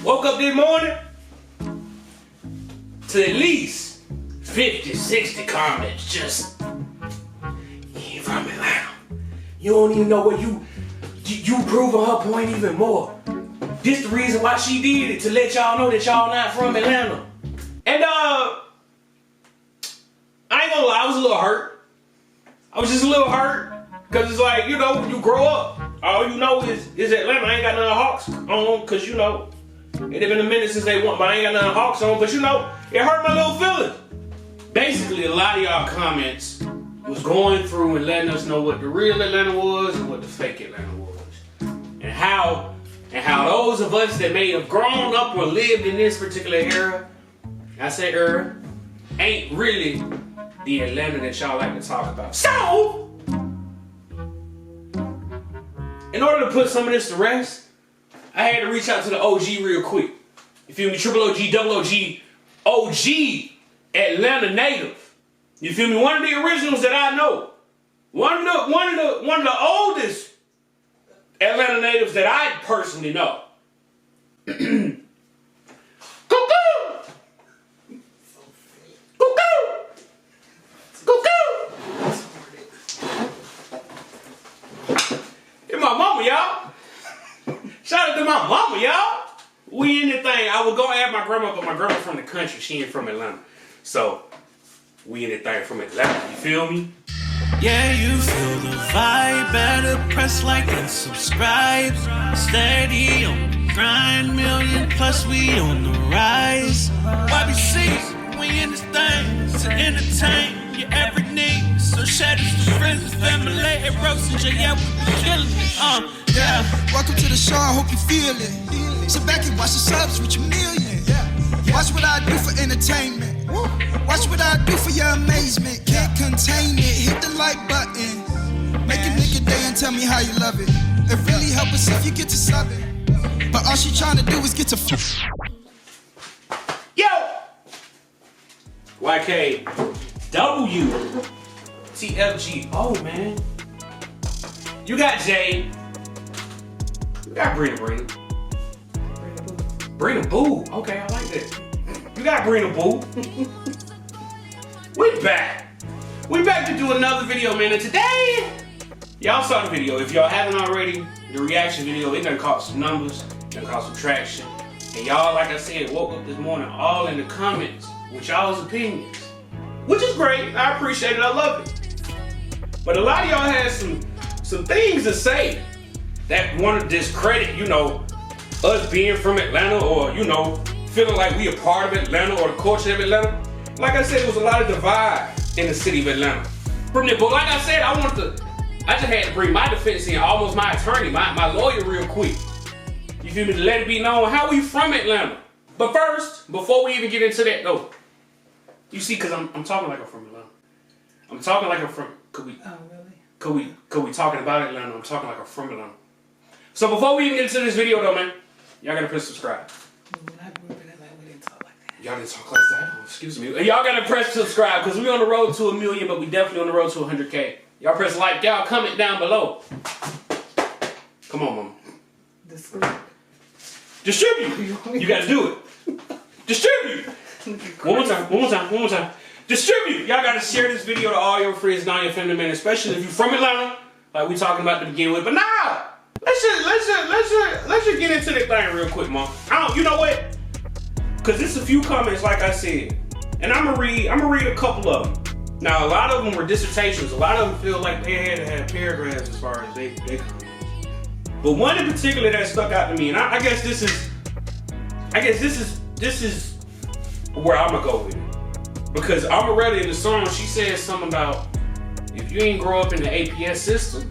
Woke up this morning to at least 50, 60 comments just, you ain't from Atlanta. You don't even know where you proving her point even more. This the reason why she did it, to let y'all know that y'all not from Atlanta. And I ain't gonna lie, I was a little hurt. I was just a little hurt. Cause it's like, you know, when you grow up, all you know is Atlanta. I ain't got none Hawks on, cause you know, it have been a minute since they won, but I ain't got none Hawks on, but you know, it hurt my little feelings. Basically, a lot of y'all comments was going through and letting us know what the real Atlanta was and what the fake Atlanta was. And how those of us that may have grown up or lived in this particular era, I say era, ain't really the Atlanta that y'all like to talk about. So, in order to put some of this to rest, I had to reach out to the OG real quick. You feel me? Triple OG, double OG, OG Atlanta native. You feel me? One of the originals that I know. One of the oldest Atlanta natives that I personally know. Cuckoo! Cuckoo! Cuckoo! It's my mama, y'all. Shout out to my mama, y'all. We in the thing. I was gonna add my grandma, but my grandma from the country. She ain't from Atlanta. So, we in the thing from Atlanta. You feel me? Yeah, you feel the vibe. Better press like and subscribe. Steady on the grind. Million plus we on the rise. YBC, we in this thing to entertain your every need. So shout out to friends and family at Rhodes and yeah, we be killing it. Yeah, welcome to the show, I hope you feel it. Sit back and watch the subs reach a million. Watch what I do for entertainment. Watch what I do for your amazement. Can't contain it, hit the like button. Make a nigga day and tell me how you love it. It really help us if you get to sub it. But all she trying to do is get to Yo! YKW TFG. Oh, man. You got Jay. You got Brina. Brina Boo. Okay, I like that. You got Brina Boo. We back. We back to do another video, man. And today, y'all saw the video. If y'all haven't already, the reaction video, it done caught some numbers, it done caught some traction. And y'all, like I said, woke up this morning all in the comments with y'all's opinions. Which is great. I appreciate it. I love it. But a lot of y'all had some things to say that want to discredit, you know, us being from Atlanta, or, you know, feeling like we a part of Atlanta or the culture of Atlanta. Like I said, there was a lot of divide in the city of Atlanta. From there, but like I said, I just had to bring my defense in, almost my attorney, my lawyer real quick. You feel me? To let it be known how we from Atlanta. But first, before we even get into that though, you see, cause I'm talking like I'm from Atlanta. I'm talking like I'm from, oh really? Could we talking about Atlanta, I'm talking like I'm from Atlanta. So before we even get into this video though, man, y'all gotta press subscribe. When I grew up in Atlanta, we didn't talk like that. Y'all didn't talk like that? Oh, excuse me. Y'all gotta press subscribe, because we on the road to 1 million, but we definitely on the road to 100K. Y'all press like, y'all comment down below. Come on, mama. Distribute. You gotta do it. Distribute. One more time. Distribute. Y'all gotta share this video to all your friends, not your family, man, especially if you're from Atlanta, like we talking about to begin with. But nah, let's just get into this thing real quick, mom. You know what? Cause it's a few comments, like I said, and I'm gonna read a couple of them. Now, a lot of them were dissertations. A lot of them feel like they had to have paragraphs as far as they comments. But one in particular that stuck out to me, and I guess this is where I'm gonna go with it. Because Omeretta in the song, she says something about if you ain't grow up in the APS system,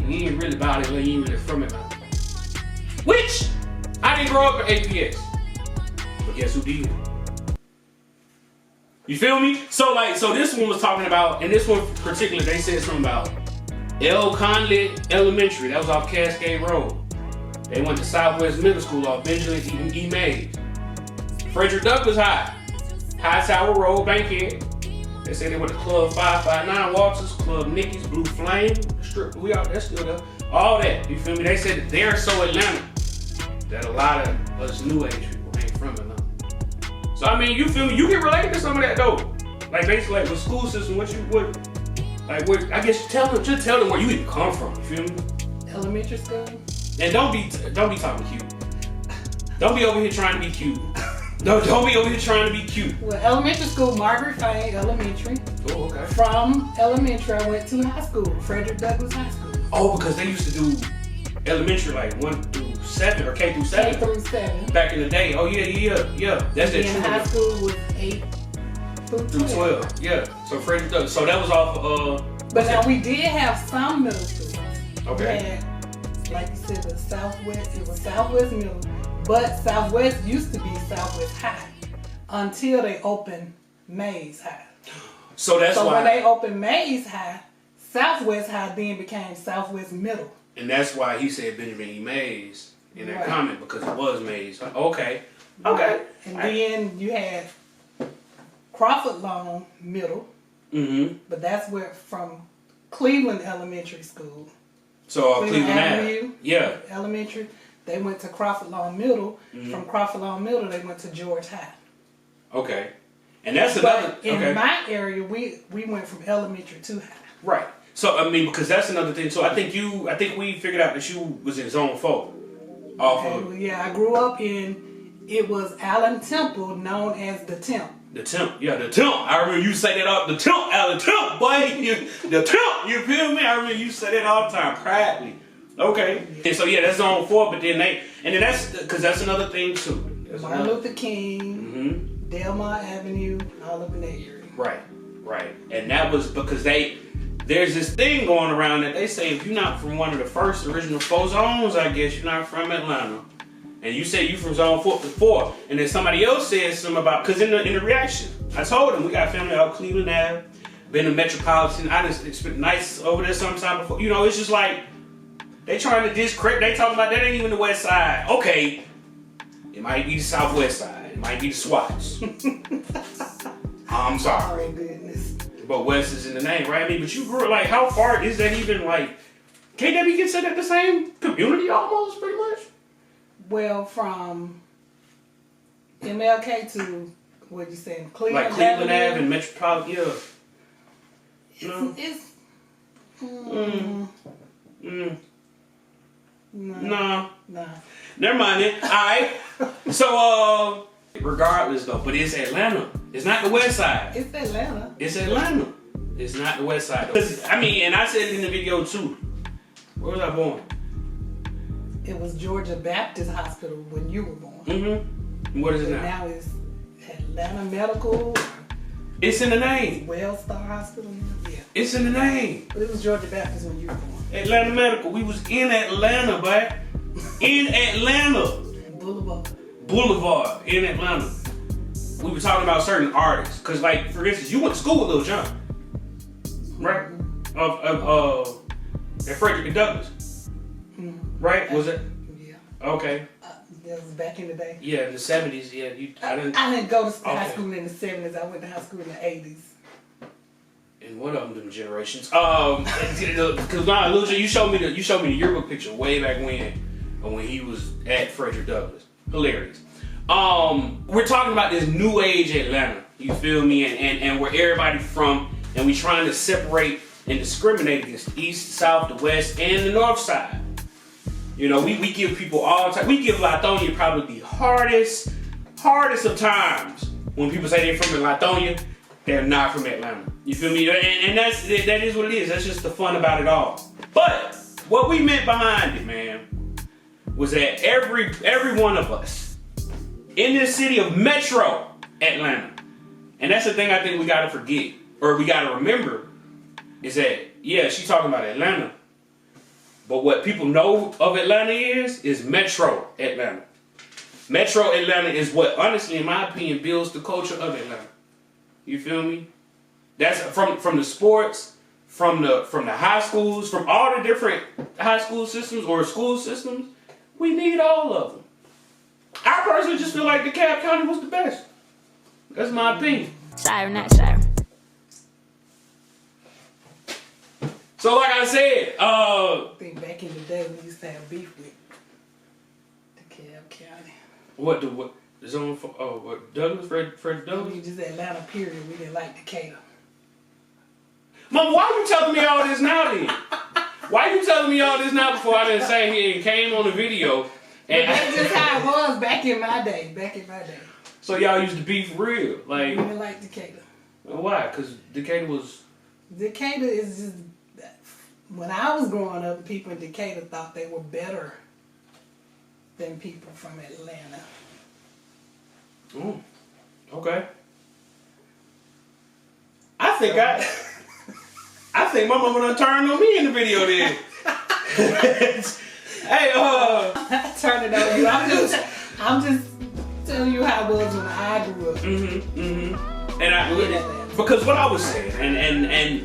you ain't really about it, you ain't really from it. Which, I didn't grow up in APS. But guess who did? You feel me? So this one was talking about, and this one in particular, they said something about L. Conley Elementary. That was off Cascade Road. They went to Southwest Middle School off Benjamin E. Mays. Frederick Douglass High. High Tower Road, Bankhead. They said they went to Club 559 Walters, Club Nicky's, Blue Flame, Strip, that's still there. All that, you feel me? They said that they're so Atlanta. that a lot of us new age people ain't from Atlanta. So I mean, you feel me? You can relate to some of that though. Like basically, like with school system, what, I guess just tell them where you even come from. You feel me? Elementary school. And don't be talking cute. Don't be over here trying to be cute. No, don't be over here trying to be cute. Well, elementary school, Margaret Fane Elementary. Oh, okay. From elementary, I went to high school, Frederick Douglass High School. Oh, because they used to do elementary like 1 through 7 or K through 7. K through 7. Back in the day. Oh yeah. That's that true. High school was 8 through 12. Yeah. So Frederick Douglass. So that was off But now we did have some middle schools. Okay. We had, like you said, the Southwest. It was Southwest Middle, but Southwest used to be Southwest High until they opened Mays High. So that's why. So when they opened Mays High, Southwest High then became Southwest Middle. And that's why he said Benjamin E. Mays in that comment, because it was Mays. Okay. And then you had Crawford Long Middle. Mm-hmm. But that's where from Cleveland Elementary School. So Cleveland Avenue. Yeah. Elementary. They went to Crawford Long Middle. Mm-hmm. From Crawford Long Middle, they went to George High. Okay. And that's another. But in my area, we went from elementary to high. Right. So I mean, because that's another thing. So I think we figured out that you was in Zone 4. Yeah, I grew up it was Allen Temple, known as the Temp. The Temp, yeah, the Temp. I remember you say that all the Temp, Allen Temp, boy. The Temp, you feel me? I remember you say that all the time, proudly. Okay. And so yeah, that's Zone 4, but then that's because that's another thing too. Martin Luther King, Delmar Avenue, all up in that area. Right. And that was because there's this thing going around that they say if you're not from one of the first original 4 zones, I guess you're not from Atlanta. And you say you from Zone 4, and then somebody else says something about, because in the reaction, I told them we got family out Cleveland Ave, been to Metropolitan, I just spent nights over there sometime before. You know, it's just like, they trying to discredit, they talking about that ain't even the west side. Okay, it might be the southwest side, it might be the Swats. I'm sorry. Oh, goodness. But West is in the name, right? I mean, but you grew up, like, how far is that even, like, can't that be considered the same community almost, pretty much? Well, from MLK to, what you saying, Cleveland like Cleveland Avenue? Ave and Metropolitan, yeah. No. Never mind it. Alright. So, regardless though, but it's Atlanta. It's not the west side. It's Atlanta. It's Atlanta. It's not the west side though. I mean, and I said it in the video too. Where was I born? It was Georgia Baptist Hospital when you were born. Mm-hmm. What is it now? Now it's Atlanta Medical. It's in the name. Wellstar Hospital. Yeah. It's in the name. But it was Georgia Baptist when you were born. Atlanta Medical. We was in Atlanta, boy. In Atlanta. Boulevard in Atlanta. We were talking about certain artists. Cause like, for instance, you went to school with Lil Jon. Right? At Frederick Douglass. Right? Was it? Yeah. Okay. That was back in the day. Yeah, in the 70s. Yeah, I didn't go to high school in the 70s. I went to high school in the 80s. And what of them generations? Because nah, Lil Jon, you showed me the yearbook picture way back when he was at Frederick Douglass. Hilarious. We're talking about this new age Atlanta. You feel me? And where everybody from, and we trying to separate and discriminate against the east, south, the west, and the north side. You know, we give people all the time. We give Lithonia probably the hardest of times when people say they're from Lithonia, they're not from Atlanta. You feel me? And that is what it is. That's just the fun about it all. But what we meant behind it, man, was that every one of us in this city of Metro Atlanta, and that's the thing I think we gotta forget, or we gotta remember, is that, yeah, she's talking about Atlanta. But what people know of Atlanta is Metro Atlanta. Metro Atlanta is what, honestly, in my opinion, builds the culture of Atlanta. You feel me? That's from the sports, from the high schools, from all the different high school systems or school systems. We need all of them. I personally just feel like DeKalb County was the best. That's my opinion. Sorry, not sorry. So like I said, I think back in the day we used to have beef with DeKalb County. What the zone for? Oh, what Douglas? Fred Douglas? We just Atlanta. Period. We didn't like Decatur. Mama, why you telling me all this now then? Why you telling me all this now before I didn't say here and came on the video? And that's just how it was back in my day. So y'all used to be for real, like. We didn't like Decatur. Why? Because Decatur is just. When I was growing up, people in Decatur thought they were better than people from Atlanta. Okay. I think my mama done turned on me in the video then. Hey, Turn it on you. I'm just telling you how it was when I grew up. And because what I was saying, and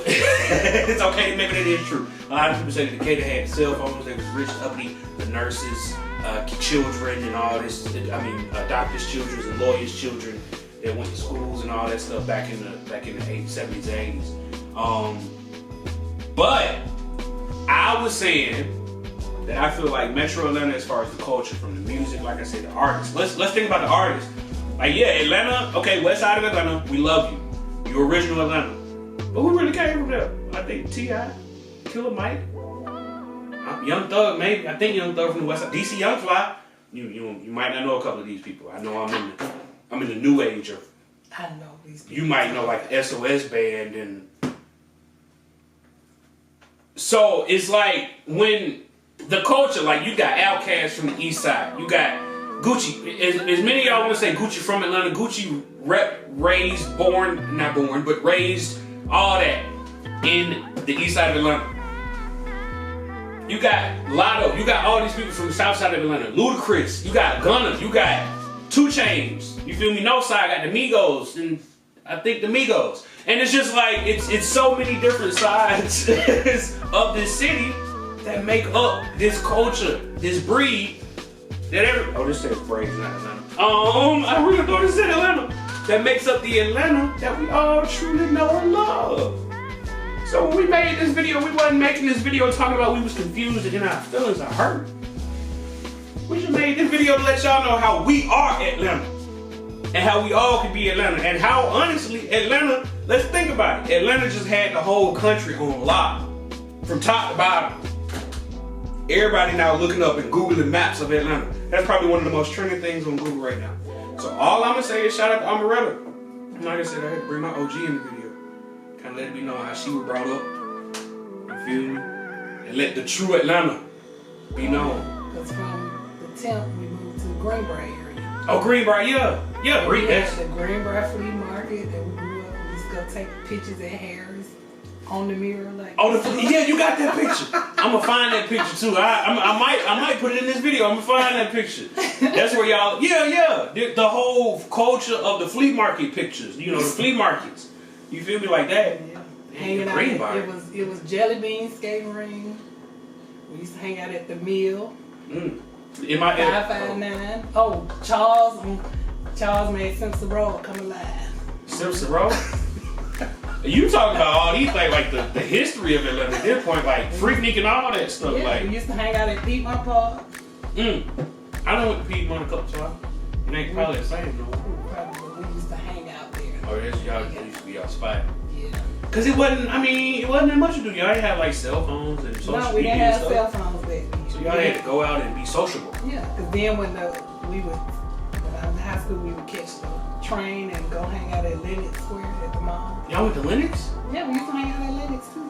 it's okay to maybe that is true. A lot of people say that Decatur had cell phones, they was rich, uppity, the nurses, children and all this, doctors' children and lawyers' children that went to schools and all that stuff back in the 80s, 70s, 80s. But I was saying that I feel like Metro Atlanta, as far as the culture, from the music, like I said, the artists. Let's think about the artists. Like, yeah, Atlanta, okay, west side of Atlanta, we love you. You're original Atlanta. But who really came from there? I think T.I., Killer Mike, Young Thug, maybe. I think Young Thug from the west side. DC Young Fly. You might not know a couple of these people. I know I'm in the new age of. I know these people. You might know like SOS Band and. So it's like when the culture, like you got Outkast from the east side, you got Gucci. As many of y'all want to say Gucci from Atlanta, Gucci raised all that in the east side of Atlanta. You got Lotto, you got all these people from the south side of Atlanta. Ludacris, you got Gunna, you got 2 Chainz. You feel me? Northside got the Migos, and I think the Migos. And it's just like it's so many different sides of this city that make up this culture, this breed that this says braids, not Atlanta. I really thought it said Atlanta. That makes up the Atlanta that we all truly know and love. So when we made this video, we wasn't making this video talking about we was confused and our feelings are hurt. We just made this video to let y'all know how we are Atlanta. And how we all can be Atlanta. And how, honestly, Atlanta, let's think about it. Atlanta just had the whole country on lock. From top to bottom. Everybody now looking up and Googling maps of Atlanta. That's probably one of the most trending things on Google right now. So all I'm going to say is shout out to Omeretta. Like I said, I had to bring my OG in the video. Kind of let me know how she was brought up. You feel me? And let the true Atlanta be known. Because from the 10th, we moved to the Greenbrier area. Oh, Greenbrier, yeah. Yeah, we had the Greenbrier Flea Market that we grew up. We used to go take pictures at Harris on the mirror. Yeah, you got that picture. I'm going to find that picture too. I might put it in this video. I'm going to find that picture. That's where y'all, yeah. The whole culture of the flea market pictures. You know, the flea markets. You feel me like that? Yeah. Hanging out. It was Jelly Bean skating ring. We used to hang out at the mill. In my 559. Oh, Charles made Simpson Road come alive. Simpson Road? You talking about all these things, like the history of Atlanta at this point, like Freaknik and all that stuff. Yeah, like we used to hang out at Piedmont Park. I done went to Piedmont a couple times. It ain't probably the same though. Probably, but we used to hang out there. Oh, that's y'all used to be y'all spot. Yeah. Cause it wasn't that much to do. Y'all didn't have like cell phones and social media. No, we didn't have cell phones back then. So y'all had to go out and be sociable. Yeah, cause then when I was in high school, we would catch the train and go hang out at Lenox Square at the mall. Y'all went to Lenox? Yeah, we used to hang out at Lenox too.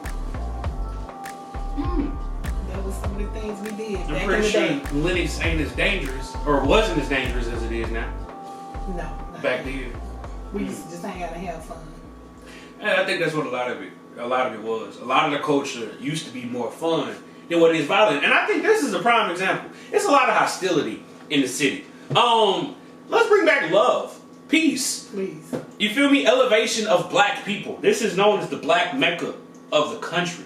That was some of the things we did. I'm pretty sure Lenox ain't as dangerous, or wasn't as dangerous as it is now. No. Back then. We used to just hang out and have fun. And I think that's what a lot of it was. A lot of the culture used to be more fun than what it is violent. And I think this is a prime example. It's a lot of hostility in the city. Let's bring back love. Peace. Please. You feel me? Elevation of black people. This is known as the black Mecca of the country.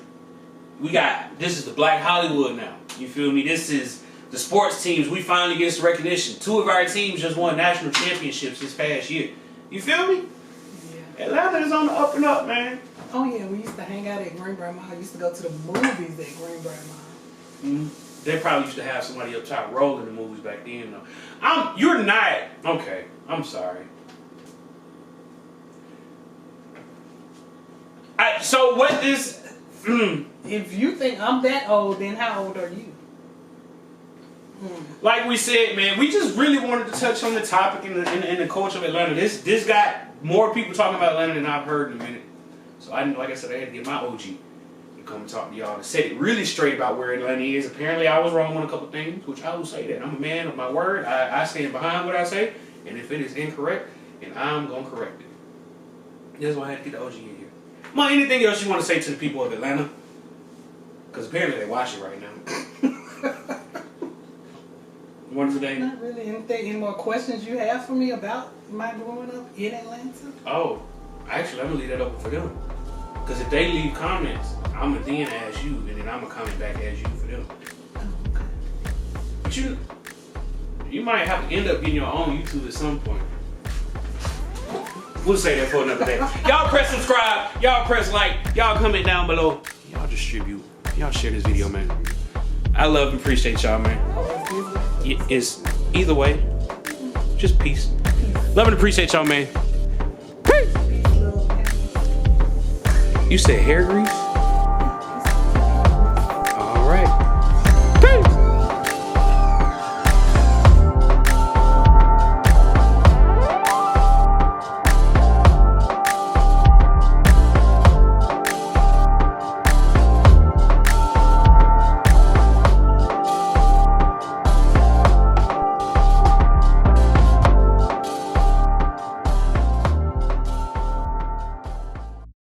This is the black Hollywood now. You feel me? This is the sports teams. We finally get some recognition. 2 of our teams just won national championships this past year. You feel me? Yeah. Atlanta is on the up and up, man. Oh yeah, we used to hang out at Greenbrier Mall. We used to go to the movies at Greenbrier Mall. they probably used to have somebody up top rolling the movies back then, though. You're not. Okay, I'm sorry. So what this... If you think I'm that old, then how old are you? Like we said, man, we just really wanted to touch on the topic in the culture of Atlanta. This got more people talking about Atlanta than I've heard in a minute. So like I said, I had to get my OG to come talk to y'all and set it really straight about where Atlanta is. Apparently, I was wrong on a couple things, which I will say that. I'm a man of my word. I stand behind what I say, and if it is incorrect, then I'm gonna correct it. That's why I had to get the OG in here. Mom, anything else you want to say to the people of Atlanta? Because apparently they watch it right now. One today? Not really. Any more questions you have for me about my growing up in Atlanta? Oh, actually, I'm going to leave that open for them. Because if they leave comments, I'm going to then ask you, and then I'm going to comment back as you for them. Oh, okay. But you might have to end up getting your own YouTube at some point. We'll say that for another day. Y'all press subscribe. Y'all press like. Y'all comment down below. Y'all distribute. Y'all share this video, man. I love and appreciate y'all, man. It's either way. Just peace. Love and appreciate y'all, man. Peace. You said hair grease?